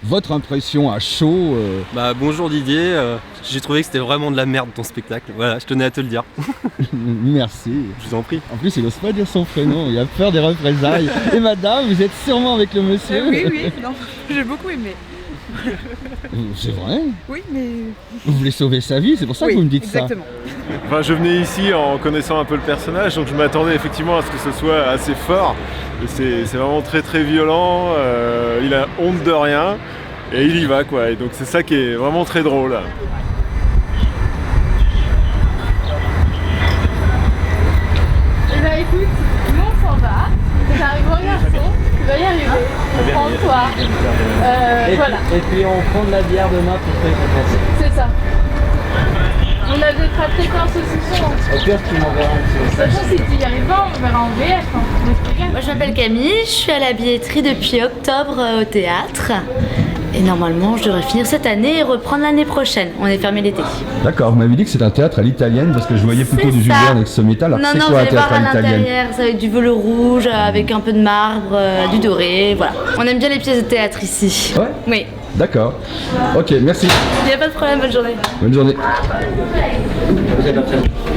Votre impression à chaud Bonjour Didier, j'ai trouvé que c'était vraiment de la merde ton spectacle. Voilà, je tenais à te le dire. Merci. Je vous en prie. En plus, il n'ose pas dire son prénom, il a peur des représailles. Et madame, vous êtes sûrement avec le monsieur. Oui, non, j'ai beaucoup aimé. C'est vrai? Oui, mais... Vous voulez sauver sa vie, c'est pour ça que vous me dites exactement. Enfin, je venais ici en connaissant un peu le personnage, donc je m'attendais effectivement à ce que ce soit assez fort. Et c'est vraiment très très violent, il a honte de rien et il y va quoi. Et donc c'est ça qui est vraiment très drôle. Eh ben écoute, nous on s'en va. J'arrive au garçon, tu vas y arriver. Prends-toi. Voilà. Et puis on prend de la bière demain pour te récompenser. C'est ça. On a des très très un saucisson. Au pire, tu m'enverras un petit De toute message. façon, si tu y arrives pas, on verra en VF. Moi je m'appelle Camille, je suis à la billetterie depuis octobre au théâtre. Et normalement je devrais finir cette année et reprendre l'année prochaine. On est fermé l'été. D'accord, vous m'avez dit que c'est un théâtre à l'italienne parce que je voyais plutôt C'est du Jules ça. Verne avec ce métal. Alors Non, c'est non, vous quoi un allez théâtre voir à à l'italienne? l'intérieur, ça va être du velours rouge avec un peu de marbre, du doré, voilà. On aime bien les pièces de théâtre ici. Ouais. Oui. D'accord. Ok, merci. Il n'y a pas de problème, bonne journée. Bonne journée.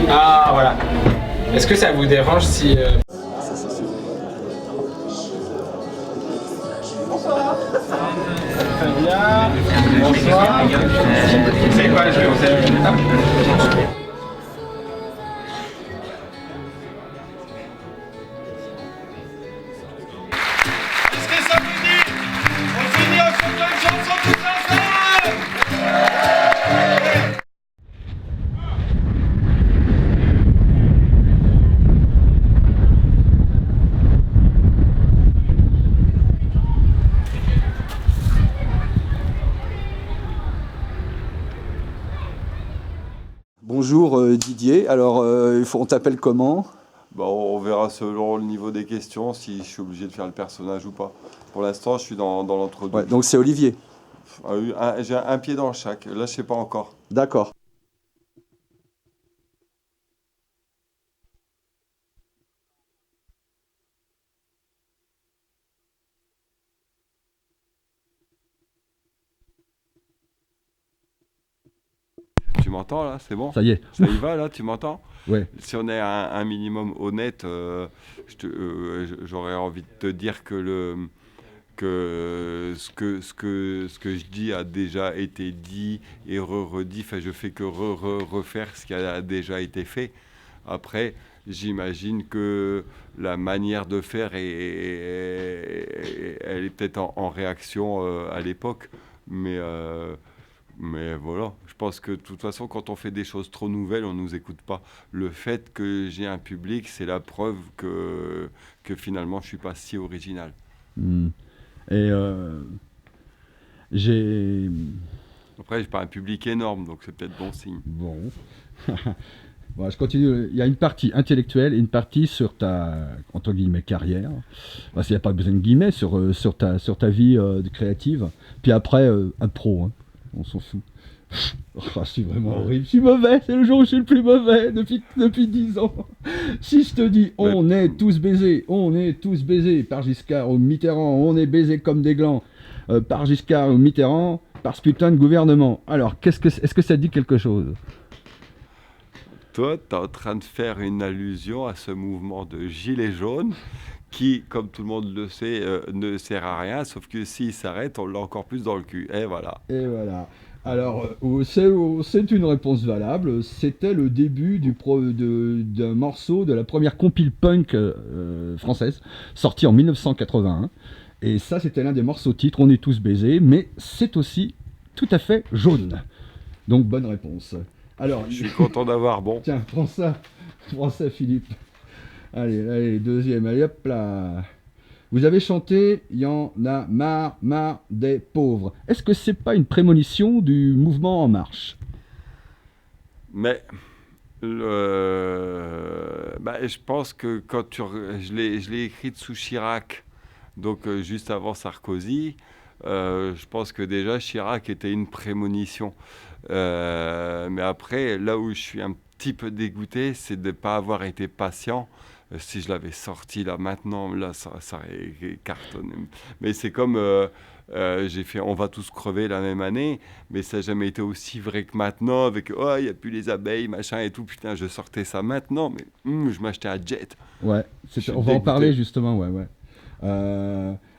Ah, voilà. Est-ce que ça vous dérange si... Bonsoir. C'est quoi le jeu? Vous avez vu ça? Qu'est-ce que ça vous dit? On finit en chantant une chanson tous ensemble! Bonjour Didier, alors on t'appelle comment? On verra selon le niveau des questions si je suis obligé de faire le personnage ou pas. Pour l'instant, je suis dans l'entre-deux. Ouais, donc c'est Olivier. J'ai un pied dans chaque. Là, je sais pas encore. D'accord. Tu m'entends là? C'est bon? Ça y est. Ça y va là? Tu m'entends? Ouais. Si on est un minimum honnête, j'aurais envie de te dire que ce que je dis a déjà été dit et redit. Enfin, je fais que refaire ce qui a déjà été fait. Après, j'imagine que la manière de faire elle est peut-être en réaction à l'époque, mais voilà. Je pense que de toute façon, quand on fait des choses trop nouvelles, on ne nous écoute pas. Le fait que j'ai un public, c'est la preuve que finalement, je ne suis pas si original. Et j'ai... Après, je n'ai pas un public énorme, donc c'est peut-être bon signe. Bon. Bon, je continue. Il y a une partie intellectuelle et une partie sur ta, entre guillemets, carrière. Enfin, il n'y a pas besoin de guillemets, sur ta vie créative. Puis après, un pro, hein. On s'en fout. Je suis vraiment horrible. Je suis mauvais. C'est le jour où je suis le plus mauvais depuis 10 ans. Si je te dis, on est tous baisés par Giscard ou Mitterrand, on est baisés comme des glands par Giscard ou Mitterrand, par ce putain de gouvernement. Alors, est-ce que ça dit quelque chose? Toi, tu es en train de faire une allusion à ce mouvement de gilets jaunes qui, comme tout le monde le sait, ne sert à rien, sauf que s'il s'arrête, on l'a encore plus dans le cul. Et voilà. Et voilà. Alors, c'est une réponse valable. C'était le début d'un morceau de la première compile punk française, sortie en 1981. Et ça, c'était l'un des morceaux titres. On est tous baisés, mais c'est aussi tout à fait jaune. Donc, bonne réponse. Alors, je suis content d'avoir bon. Tiens, prends ça, Philippe. Allez, deuxième. Allez, hop là. Vous avez chanté « Y en a marre des pauvres ». Est-ce que c'est pas une prémonition du mouvement En Marche? Mais je pense que quand je l'ai écrite sous Chirac, donc juste avant Sarkozy, je pense que déjà Chirac était une prémonition. Mais après, là où je suis un petit peu dégoûté, c'est de ne pas avoir été patient. Si je l'avais sorti là maintenant, là, ça aurait cartonné. Mais c'est comme j'ai fait On va tous crever la même année, mais ça n'a jamais été aussi vrai que maintenant, avec oh, il n'y a plus les abeilles, machin et tout. Putain, je sortais ça maintenant, mais je m'achetais un jet. Ouais, Je suis on va en dégoûté. parler justement, ouais.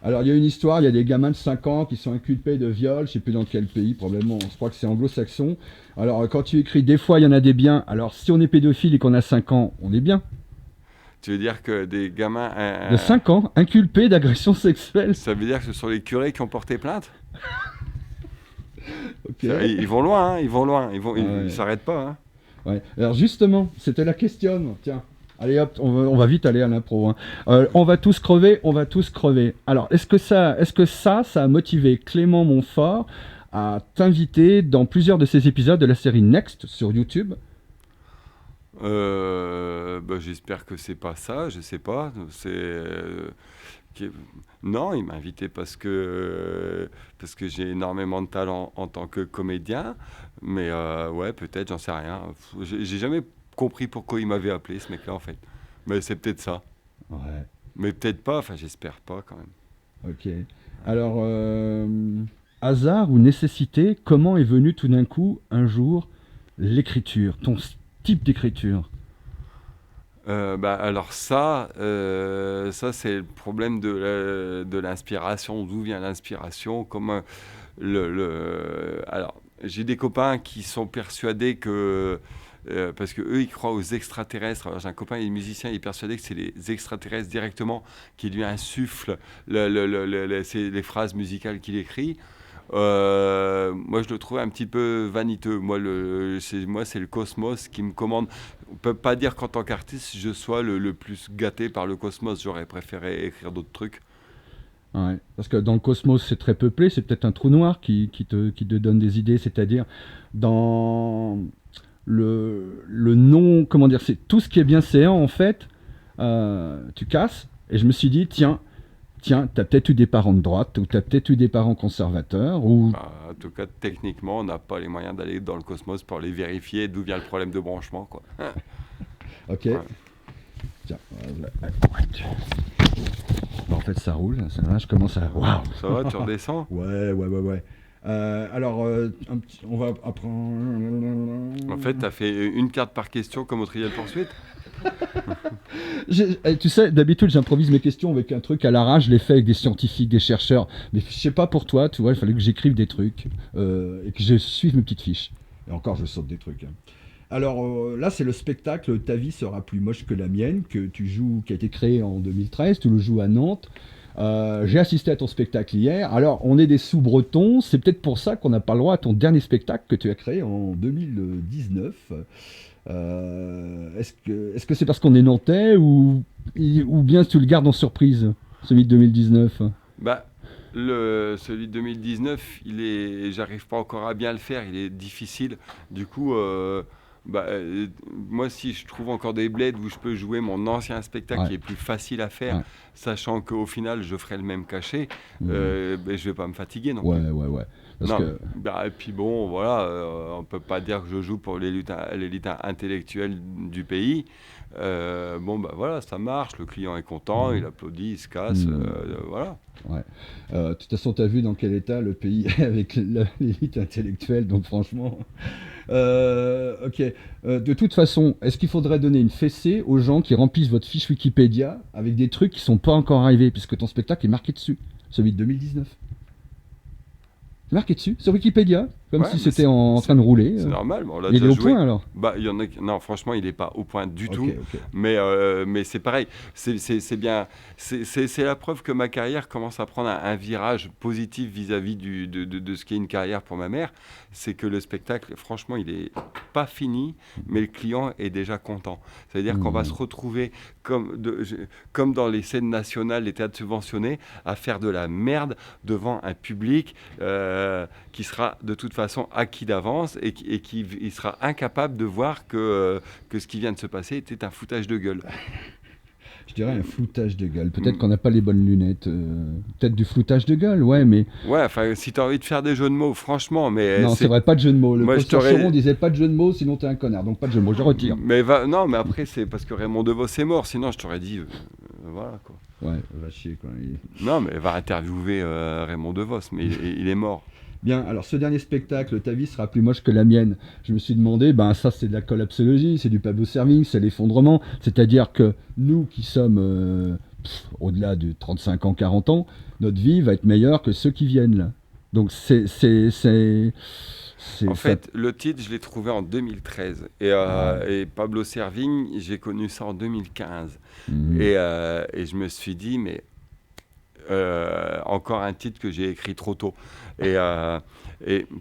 Alors, il y a une histoire, il y a des gamins de 5 ans qui sont inculpés de viol, je sais plus dans quel pays, probablement, je crois que c'est anglo-saxon. Alors, quand tu écris, des fois, il y en a des biens. Alors, si on est pédophile et qu'on a 5 ans, on est bien. Tu veux dire que des gamins... De 5 ans, inculpés d'agression sexuelle. Ça veut dire que ce sont les curés qui ont porté plainte? Ok. Ils vont loin, hein, ils vont loin, Ouais. ils s'arrêtent pas. Hein. Ouais. Alors, justement, c'était la question. Tiens, allez hop, on va vite aller à l'impro. Hein. On va tous crever, on va tous crever. Alors, est-ce que ça a motivé Clément Montfort à t'inviter dans plusieurs de ces épisodes de la série Next sur YouTube? J'espère que c'est pas ça, je sais pas. Non, il m'a invité parce que j'ai énormément de talent en tant que comédien, mais ouais, peut-être, j'en sais rien. J'ai jamais compris pourquoi il m'avait appelé, ce mec-là, en fait. Mais c'est peut-être ça. Ouais. Mais peut-être pas, enfin, j'espère pas quand même. Ok. Alors, hasard ou nécessité, comment est venu tout d'un coup, un jour, l'écriture, ton type d'écriture? Alors ça c'est le problème de l'inspiration. D'où vient l'inspiration? Alors, j'ai des copains qui sont persuadés que parce que eux ils croient aux extraterrestres. Alors, j'ai un copain, il est musicien, il est persuadé que c'est les extraterrestres directement qui lui insufflent les phrases musicales qu'il écrit. Moi, je le trouve un petit peu vaniteux. Moi, c'est le cosmos qui me commande. On peut pas dire qu'en tant qu'artiste, je sois le plus gâté par le cosmos. J'aurais préféré écrire d'autres trucs. Ouais, parce que dans le cosmos, c'est très peuplé, c'est peut-être un trou noir qui te donne des idées, c'est-à-dire dans le non, comment dire, c'est tout ce qui est bienséant, en fait, tu casses, et je me suis dit, tiens, t'as peut-être eu des parents de droite, ou t'as peut-être eu des parents conservateurs, ou... En tout cas, techniquement, on n'a pas les moyens d'aller dans le cosmos pour aller vérifier d'où vient le problème de branchement, quoi. Ok. Ouais. Tiens, en fait, ça roule, là, je commence à... Waouh. Ça va, tu redescends? Ouais. Alors, on va apprendre... En fait, tu as fait une carte par question comme au Trivial Poursuite. Tu sais, d'habitude, j'improvise mes questions avec un truc à l'arrache, je les fais avec des scientifiques, des chercheurs. Mais je sais pas pour toi, tu vois, il fallait que j'écrive des trucs et que je suive mes petites fiches. Et encore, je saute des trucs. Hein. Alors là, c'est le spectacle Ta vie sera plus moche que la mienne, que tu joues, qui a été créé en 2013, tu le joues à Nantes. J'ai assisté à ton spectacle hier. Alors, on est des sous-bretons, c'est peut-être pour ça qu'on n'a pas le droit à ton dernier spectacle que tu as créé en 2019. Est-ce que c'est parce qu'on est nantais ou bien tu le gardes en surprise, celui de 2019? Celui de 2019, j'arrive pas encore à bien le faire, il est difficile. Du coup, moi, si je trouve encore des bleds où je peux jouer mon ancien spectacle qui est plus facile à faire, sachant qu'au final, je ferai le même cachet, je vais pas me fatiguer non plus. Ouais. Et puis bon, voilà, on peut pas dire que je joue pour l'élite intellectuelle du pays. Voilà, ça marche, le client est content, il applaudit, il se casse, voilà. Ouais. De toute façon, tu as vu dans quel état le pays est avec l'élite intellectuelle, donc franchement... ok. De toute façon, est-ce qu'il faudrait donner une fessée aux gens qui remplissent votre fiche Wikipédia avec des trucs qui sont pas encore arrivés, puisque ton spectacle est marqué dessus, celui de 2019? Marqué dessus, sur Wikipédia, comme si c'était en train de rouler. C'est normal, on l'a il déjà est au joué. Point alors? Il y en a, non, franchement, il n'est pas au point du tout. Ok. Mais c'est pareil, c'est bien. C'est la preuve que ma carrière commence à prendre un virage positif vis-à-vis de ce qui est une carrière pour ma mère. C'est que le spectacle, franchement, il n'est pas fini, mais le client est déjà content. C'est-à-dire qu'on va se retrouver comme dans les scènes nationales, les théâtres subventionnés, à faire de la merde devant un public qui sera de toute façon acquis d'avance et qui il sera incapable de voir que ce qui vient de se passer était un foutage de gueule. Je dirais un floutage de gueule. Peut-être qu'on n'a pas les bonnes lunettes. Peut-être du floutage de gueule, ouais, mais... Ouais, enfin, si t'as envie de faire des jeux de mots, franchement, mais... Non, c'est vrai, pas de jeu de mots. Le Moi, professeur Choron disait pas de jeu de mots, sinon t'es un connard. Donc pas de jeu de mots, je retire. Mais non, mais après, c'est parce que Raymond DeVos est mort. Sinon, je t'aurais dit... voilà, quoi. Ouais, va chier, quoi. Non, mais va interviewer Raymond DeVos, mais il est mort. Bien, alors ce dernier spectacle, ta vie sera plus moche que la mienne. Je me suis demandé, ben ça c'est de la collapsologie, c'est du Pablo Servigne, c'est l'effondrement. C'est-à-dire que nous qui sommes au-delà de 35 ans, 40 ans, notre vie va être meilleure que ceux qui viennent là. Donc en fait, le titre, je l'ai trouvé en 2013. Et Pablo Servigne, j'ai connu ça en 2015. Et je me suis dit, mais encore un titre que j'ai écrit trop tôt. Et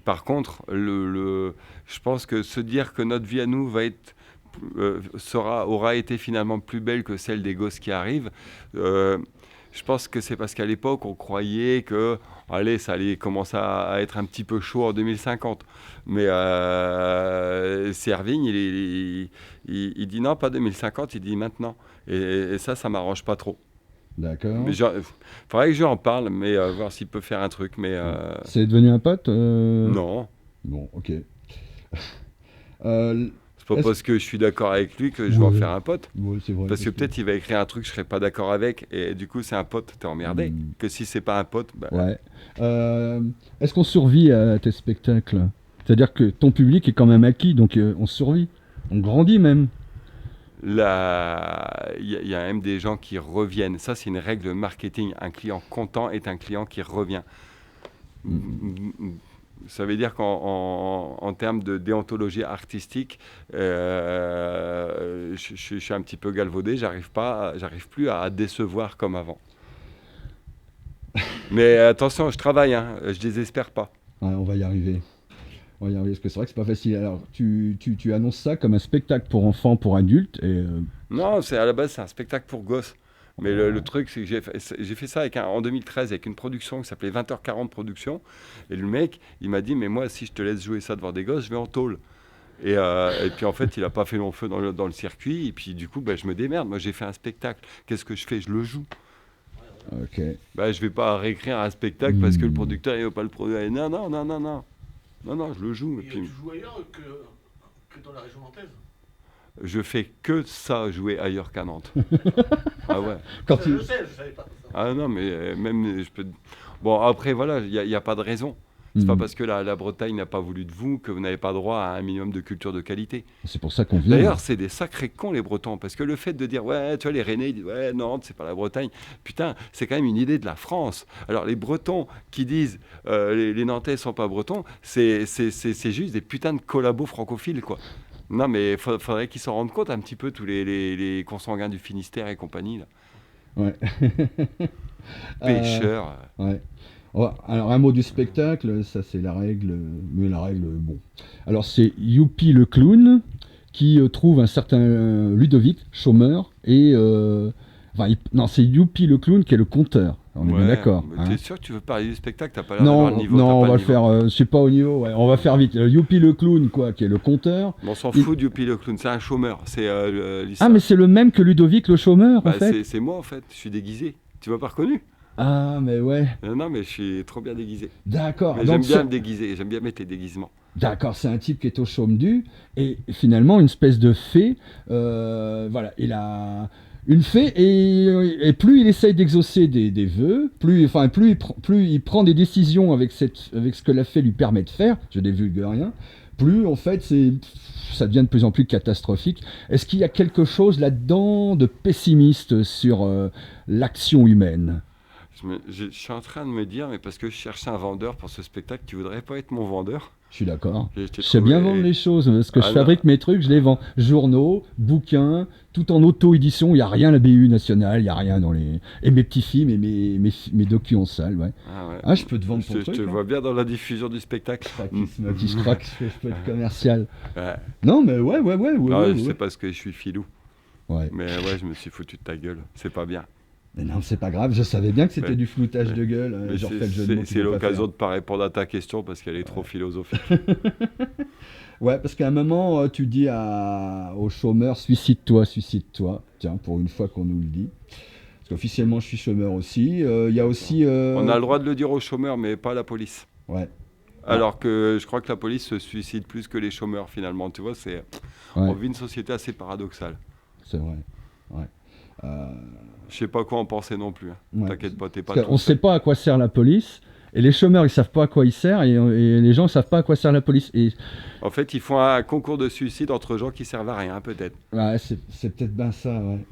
par contre, je pense que se dire que notre vie à nous va être, aura été finalement plus belle que celle des gosses qui arrivent, je pense que c'est parce qu'à l'époque, on croyait que allez, ça allait commencer à être un petit peu chaud en 2050. Mais Servigne, il dit non, pas 2050, il dit maintenant. Et ça m'arrange pas trop. D'accord. Il faudrait que j'en parle, mais voir s'il peut faire un truc. Mais c'est devenu un pote Non. Bon, ok. C'est pas parce que je suis d'accord avec lui que je vais en faire un pote. Oui, c'est vrai. Parce que peut-être il va écrire un truc que je serais pas d'accord avec, et du coup c'est un pote, t'es emmerdé. Que si c'est pas un pote, bah... Ouais. Est-ce qu'on survit à tes spectacles? C'est-à-dire que ton public est quand même acquis, donc on survit, on grandit même. Là, il y a même des gens qui reviennent. Ça, c'est une règle marketing. Un client content est un client qui revient. Ça veut dire qu'en termes de déontologie artistique, je suis un petit peu galvaudé. J'arrive plus à décevoir comme avant. Mais attention, je travaille, hein, je désespère pas. Ouais, on va y arriver. Parce que c'est vrai que c'est pas facile. Alors, tu annonces ça comme un spectacle pour enfants, pour adultes et Non, à la base, c'est un spectacle pour gosses. Mais le truc, c'est que j'ai fait ça en 2013 avec une production qui s'appelait 20h40 Productions. Et le mec, il m'a dit, mais moi, si je te laisse jouer ça devant des gosses, je vais en tôle. Et puis en fait, il n'a pas fait long feu dans le circuit. Et puis du coup, je me démerde. Moi, j'ai fait un spectacle. Qu'est-ce que je fais? Je le joue. Ok. Je vais pas réécrire un spectacle parce que le producteur, il veut pas le produire. Non, je le joue. Et puis... tu joues ailleurs que dans la région nantaise? Je fais que ça, jouer ailleurs qu'à Nantes. Ah ouais. Je sais, je savais pas. Ah non, mais même je peux... Bon, après, voilà, il n'y a pas de raison. C'est pas parce que la Bretagne n'a pas voulu de vous que vous n'avez pas droit à un minimum de culture de qualité. C'est pour ça qu'on vient. D'ailleurs, c'est des sacrés cons, les Bretons, parce que le fait de dire, ouais, tu vois, les Rennais, ils disent, ouais, Nantes, c'est pas la Bretagne. Putain, c'est quand même une idée de la France. Alors, les Bretons qui disent, les Nantais sont pas Bretons, c'est juste des putains de collabos francophiles, quoi. Non, mais faudrait qu'ils s'en rendent compte un petit peu, tous les consanguins du Finistère et compagnie, là. Ouais. Pêcheurs. Ouais. Alors un mot du spectacle, ça c'est la règle, mais la règle, bon. Alors c'est Youpi le clown qui trouve un certain Ludovic, chômeur, et... non, c'est Youpi le clown qui est le conteur, on est bien d'accord. T'es sûr que tu veux parler du spectacle? T'as pas l'air Non, d'avoir le niveau. non, on va le faire, je suis pas au niveau, ouais, on va faire vite. Youpi le clown, quoi, qui est le conteur. On s'en fout de Youpi le clown, c'est un chômeur. C'est Ah, mais c'est le même que Ludovic le chômeur, en fait. C'est moi, en fait, je suis déguisé. Tu m'as pas reconnu? Ah, mais ouais. Non, mais je suis trop bien déguisé. D'accord. J'aime bien me déguiser, j'aime bien mettre les déguisements. D'accord, c'est un type qui est au chaume du, et finalement une espèce de fée, voilà, il a une fée, et plus il essaye d'exaucer des vœux, plus il prend des décisions avec ce que la fée lui permet de faire, je divulgue rien, plus en fait ça devient de plus en plus catastrophique. Est-ce qu'il y a quelque chose là-dedans de pessimiste sur l'action humaine? Je suis en train de me dire, mais parce que je cherchais un vendeur pour ce spectacle, tu voudrais pas être mon vendeur? Je suis d'accord. Je sais bien vendre les choses, parce que je fabrique mes trucs, je les vends. Journaux, bouquins, tout en auto-édition, il n'y a rien à la BU nationale, il n'y a rien dans les... Et mes petits films et mes docus en salle, ouais. Ah, je peux te vendre ton truc. Je te vois bien dans la diffusion du spectacle. Qui se croit que je peux être commercial. Ouais. Non, mais ouais. C'est parce que je suis filou. Ouais. Mais ouais, je me suis foutu de ta gueule, c'est pas bien. Mais non, c'est pas grave, je savais bien que c'était Ouais. du floutage de gueule. Mais Je refais le jeu de mots c'est qu'il faut pas l'occasion faire. de ne pas répondre à ta question parce qu'elle est trop philosophique. Ouais, parce qu'à un moment, tu dis aux chômeurs, suicide-toi, suicide-toi. Tiens, pour une fois qu'on nous le dit. Parce qu'officiellement, je suis chômeur aussi. Il y a aussi... On a le droit de le dire aux chômeurs, mais pas à la police. Ouais. Alors que je crois que la police se suicide plus que les chômeurs finalement. Tu vois, on vit une société assez paradoxale. C'est vrai. Ouais. Je sais pas quoi en penser non plus. Hein. Ouais. T'inquiète pas, t'es pas Parce tout qu'on ne seul. sait pas à quoi sert la police. Et les chômeurs, ils savent pas à quoi ils servent. Et les gens ne savent pas à quoi sert la police. Et En fait, ils font un concours de suicide entre gens qui servent à rien, peut-être. ouais, c'est peut-être bien ça, ouais.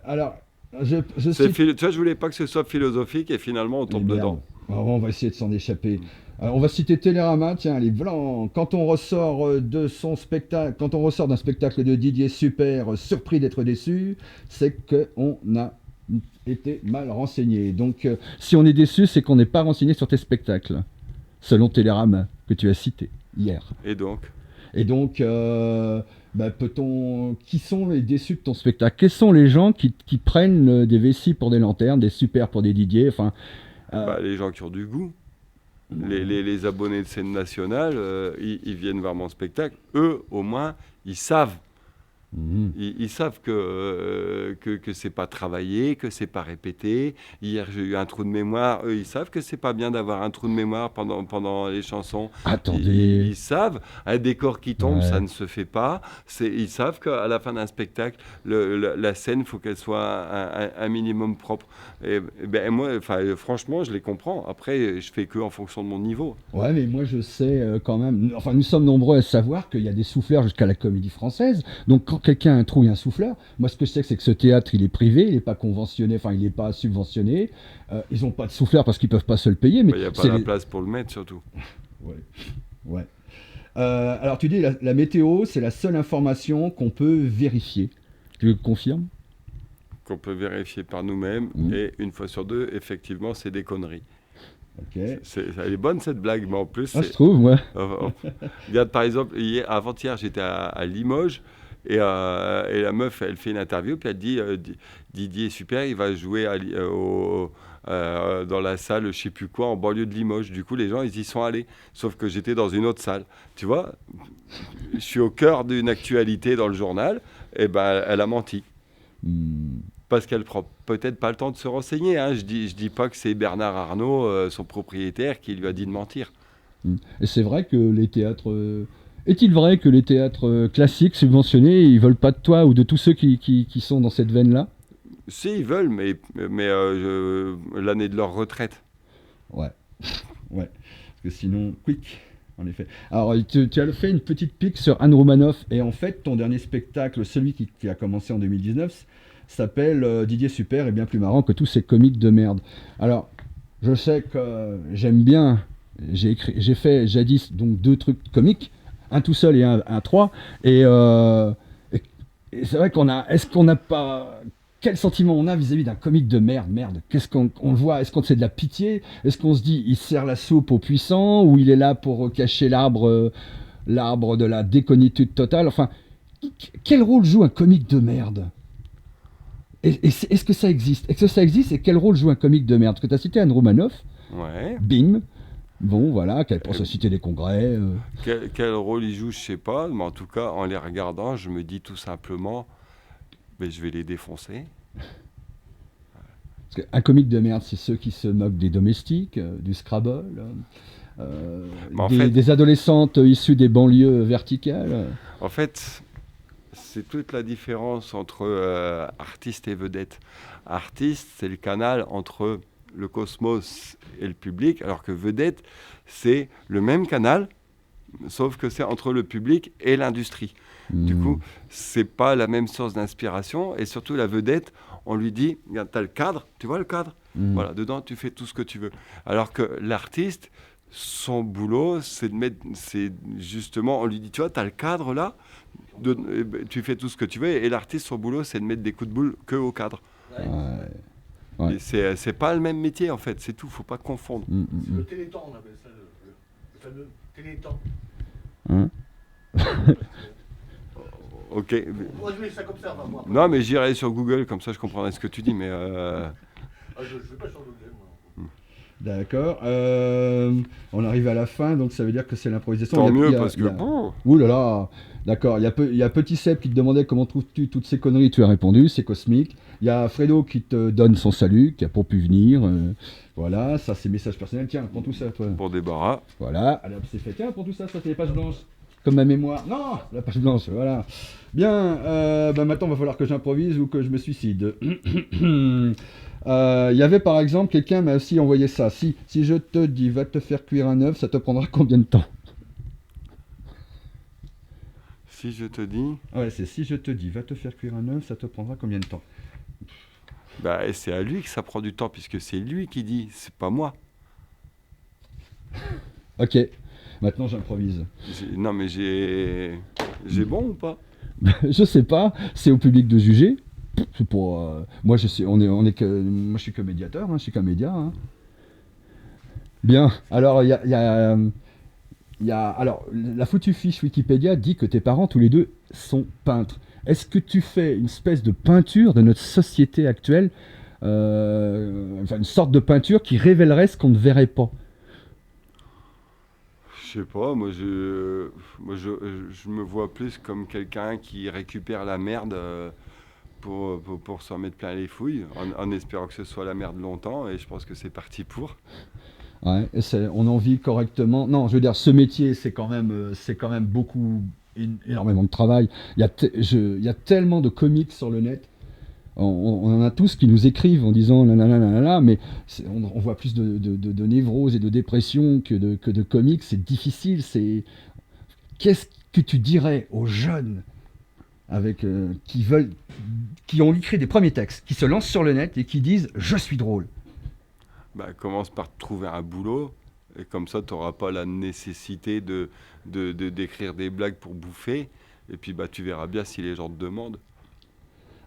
Alors, je Tu vois, je voulais pas que ce soit philosophique et finalement on tombe merde. dedans. Alors, on va essayer de s'en échapper. Alors, on va citer Télérama, tiens, les blancs. Quand on ressort de son spectacle, quand on ressort d'un spectacle de Didier Super, surpris d'être déçu, c'est qu'on a été mal renseigné. Donc, si on est déçu, c'est qu'on n'est pas renseigné sur tes spectacles, selon Télérama, que tu as cité hier. Et donc Et donc, qui sont les déçus de ton spectacle? Quels sont les gens qui prennent des vessies pour des lanternes, des super pour des Didier, enfin... les gens qui ont du goût. Les abonnés de scène nationale, ils viennent voir mon spectacle. Eux, au moins, ils savent. Ils savent que c'est pas travaillé, que c'est pas répété. Hier, j'ai eu un trou de mémoire. Eux, ils savent que c'est pas bien d'avoir un trou de mémoire pendant les chansons. Attendez. Ils savent. Un décor qui tombe, Ouais. ça ne se fait pas. Ils savent qu'à la fin d'un spectacle, la scène, il faut qu'elle soit un minimum propre. Et moi, franchement, je les comprends. Après, je fais que en fonction de mon niveau. Ouais, mais moi je sais quand même. Enfin, nous sommes nombreux à savoir qu'il y a des souffleurs jusqu'à la Comédie Française. Donc, quand quelqu'un a un trou, il y a un souffleur. Moi, ce que je sais, c'est que ce théâtre, il est privé, il n'est pas conventionné, enfin, il n'est pas subventionné. Ils n'ont pas de souffleur parce qu'ils peuvent pas se le payer. Mais Il n'y a pas c'est la place pour le mettre, surtout. Ouais. Alors, tu dis la météo, c'est la seule information qu'on peut vérifier. Tu le confirmes? Qu'on peut vérifier par nous-mêmes. Et une fois sur deux, effectivement, c'est des conneries. Ok. Elle est bonne cette blague, mais en plus... Ah, je trouve, ouais. Regarde, par exemple, avant-hier, j'étais à Limoges, et la meuf, elle fait une interview, puis elle dit Didier Super, il va jouer dans la salle, je sais plus quoi, en banlieue de Limoges. Du coup, les gens, ils y sont allés. Sauf que j'étais dans une autre salle. Tu vois, je suis au cœur d'une actualité dans le journal, et elle a menti. Parce qu'elle prend peut-être pas le temps de se renseigner. Hein. Je dis pas que c'est Bernard Arnault, son propriétaire, qui lui a dit de mentir. Et c'est vrai que les théâtres... Est-il vrai que les théâtres classiques, subventionnés, ils veulent pas de toi ou de tous ceux qui sont dans cette veine-là? Si, ils veulent, mais l'année de leur retraite. Ouais. Ouais. Parce que sinon, quick, en effet. Alors, tu as fait une petite pique sur Anne Romanoff. Et en fait, ton dernier spectacle, celui qui a commencé en 2019, s'appelle Didier Super et bien plus marrant que tous ces comiques de merde. Alors, je sais que j'aime bien... J'ai fait jadis donc 2 trucs comiques, un tout seul et un 3. Et c'est vrai qu'on a... Est-ce qu'on n'a pas... Quel sentiment on a vis-à-vis d'un comique de merde? Qu'est-ce qu'on le voit? Est-ce qu'on c'est de la pitié? Est-ce qu'on se dit il sert la soupe aux puissants ou il est là pour cacher l'arbre de la déconnitude totale? Enfin, quel rôle joue un comique de merde? Est-ce que ça existe? Est-ce que ça existe et quel rôle joue un comique de merde? Parce que tu as cité Anne Romanoff. Ouais. Bim. Bon, voilà, qu'elle pense citer des congrès. Quel rôle il joue, je sais pas, mais en tout cas, en les regardant, je me dis tout simplement, je vais les défoncer. Parce qu'un comique de merde, c'est ceux qui se moquent des domestiques, du Scrabble, des adolescentes issues des banlieues verticales. En fait, c'est toute la différence entre artiste et vedette. Artiste, c'est le canal entre le cosmos et le public, alors que vedette, c'est le même canal, sauf que c'est entre le public et l'industrie. Du coup, c'est pas la même source d'inspiration, et surtout la vedette, on lui dit, regarde, t'as le cadre, tu vois le cadre? Voilà, dedans, tu fais tout ce que tu veux. Alors que l'artiste, son boulot, c'est justement, on lui dit, tu vois, t'as le cadre là, tu fais tout ce que tu veux, et l'artiste, son boulot, c'est de mettre des coups de boule que au cadre. Ouais. C'est pas le même métier en fait, c'est tout, faut pas confondre. C'est le téléthon, on appelle ça, le fameux téléthon. Ok. Moi, je mets ça comme ça, va voir. Non, mais j'irai sur Google, comme ça je comprendrai ce que tu dis, mais... Ah, je vais pas sur Google, moi. D'accord. On arrive à la fin, donc ça veut dire que c'est l'improvisation. Tant Il y a- mieux, il y a- parce que... il y a- Ouh là là. D'accord. Il y a Petit Seb qui te demandait comment trouves-tu toutes ces conneries. Tu as répondu, c'est cosmique. Il y a Fredo qui te donne son salut, qui a pour pu venir. Voilà, ça c'est message personnel. Tiens, prends tout ça, toi. Pour débarras. Voilà, allez hop, c'est fait. Tiens, prends tout ça, ça c'est les pages blanches. Comme ma mémoire. Non, la page blanche, voilà. Bien, maintenant il va falloir que j'improvise ou que je me suicide. Il y avait par exemple, quelqu'un m'a aussi envoyé ça. Si je te dis va te faire cuire un œuf, ça te prendra combien de temps? Si je te dis... Ouais, c'est si je te dis va te faire cuire un œuf, ça te prendra combien de temps? Bah, et c'est à lui que ça prend du temps, puisque c'est lui qui dit, c'est pas moi. Ok, maintenant j'improvise. Non, mais j'ai bon ou pas? Je sais pas, c'est au public de juger. C'est pour, moi je sais, on est que, moi je suis que médiateur, hein, je suis qu'un média. Hein. Bien, alors il y a, alors la foutue fiche Wikipédia dit que tes parents tous les deux sont peintres. Est-ce que tu fais une espèce de peinture de notre société actuelle, enfin une sorte de peinture qui révélerait ce qu'on ne verrait pas? Je sais pas, moi je me vois plus comme quelqu'un qui récupère la merde pour s'en mettre plein les fouilles, en espérant que ce soit la merde longtemps, et je pense que c'est parti pour. Ouais, et on en vit correctement. Non, je veux dire, ce métier, c'est quand même beaucoup, énormément de travail. Il y a tellement de comics sur le net. On en a tous qui nous écrivent en disant là, mais on voit plus de névrose et de dépression que de comics. C'est difficile. Qu'est-ce que tu dirais aux jeunes qui ont écrit des premiers textes, qui se lancent sur le net et qui disent je suis drôle? Bah, commence par trouver un boulot, et comme ça tu n'auras pas la nécessité d'écrire des blagues pour bouffer, et puis bah, tu verras bien si les gens te demandent.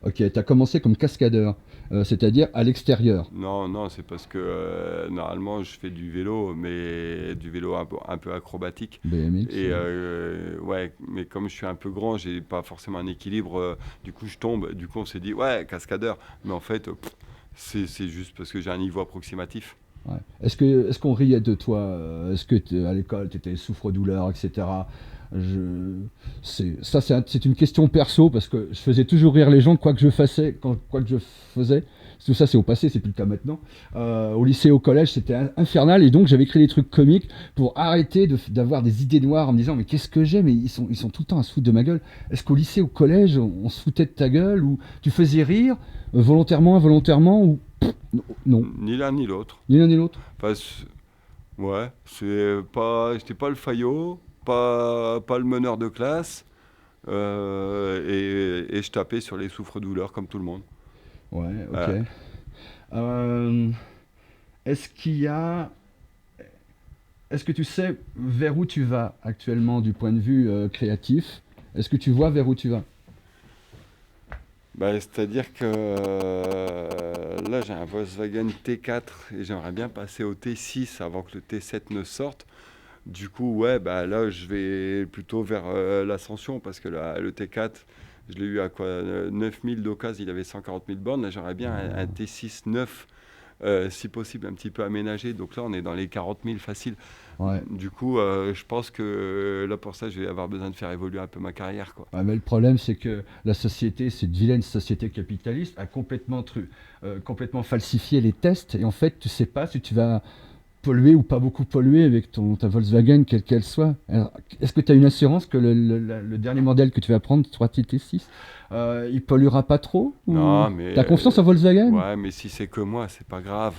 Ok, tu as commencé comme cascadeur, c'est-à-dire à l'extérieur. Non, c'est parce que normalement je fais du vélo, mais du vélo un peu acrobatique. BMX. Et ouais, mais comme je suis un peu grand, j'ai pas forcément un équilibre, du coup je tombe, du coup on s'est dit ouais, cascadeur, mais en fait c'est juste parce que j'ai un niveau approximatif. Ouais. Est-ce qu'on riait de toi? Est-ce que à l'école tu étais souffre-douleur, etc. C'est une question perso parce que je faisais toujours rire les gens quoi que je faisais. Tout ça c'est au passé, c'est plus le cas maintenant. Au lycée, au collège, c'était infernal et donc j'avais écrit des trucs comiques pour arrêter d'avoir des idées noires en me disant mais qu'est-ce que j'ai, mais ils sont tout le temps à se foutre de ma gueule. Est-ce qu'au lycée, au collège, on se foutait de ta gueule ou tu faisais rire volontairement, involontairement ou non? Ni l'un ni l'autre. Ni l'un ni l'autre. Ouais, j'étais pas le faillot, pas le meneur de classe, et je tapais sur les souffres-douleurs comme tout le monde. Ouais, ok. Est-ce que tu sais vers où tu vas actuellement du point de vue créatif? Est-ce que tu vois vers où tu vas? Bah, c'est-à-dire que là j'ai un Volkswagen T4 et j'aimerais bien passer au T6 avant que le T7 ne sorte. Du coup, ouais, bah là je vais plutôt vers l'ascension parce que le T4, je l'ai eu à quoi 9000 d'occasion, il avait 140 000 bornes. Là j'aimerais bien un T6 neuf, si possible un petit peu aménagé. Donc là on est dans les 40 000 faciles. Ouais. Du coup, je pense que là pour ça je vais avoir besoin de faire évoluer un peu ma carrière, quoi. Ouais, mais le problème c'est que la société, cette vilaine société capitaliste, a complètement falsifié les tests et en fait tu sais pas si tu vas polluer ou pas beaucoup polluer avec ta Volkswagen, quelle qu'elle soit. Alors, est-ce que tu as une assurance que le dernier modèle que tu vas prendre, 3T6, il polluera pas trop? Non, mais... T'as confiance en Volkswagen? Ouais, mais si c'est que moi, c'est pas grave.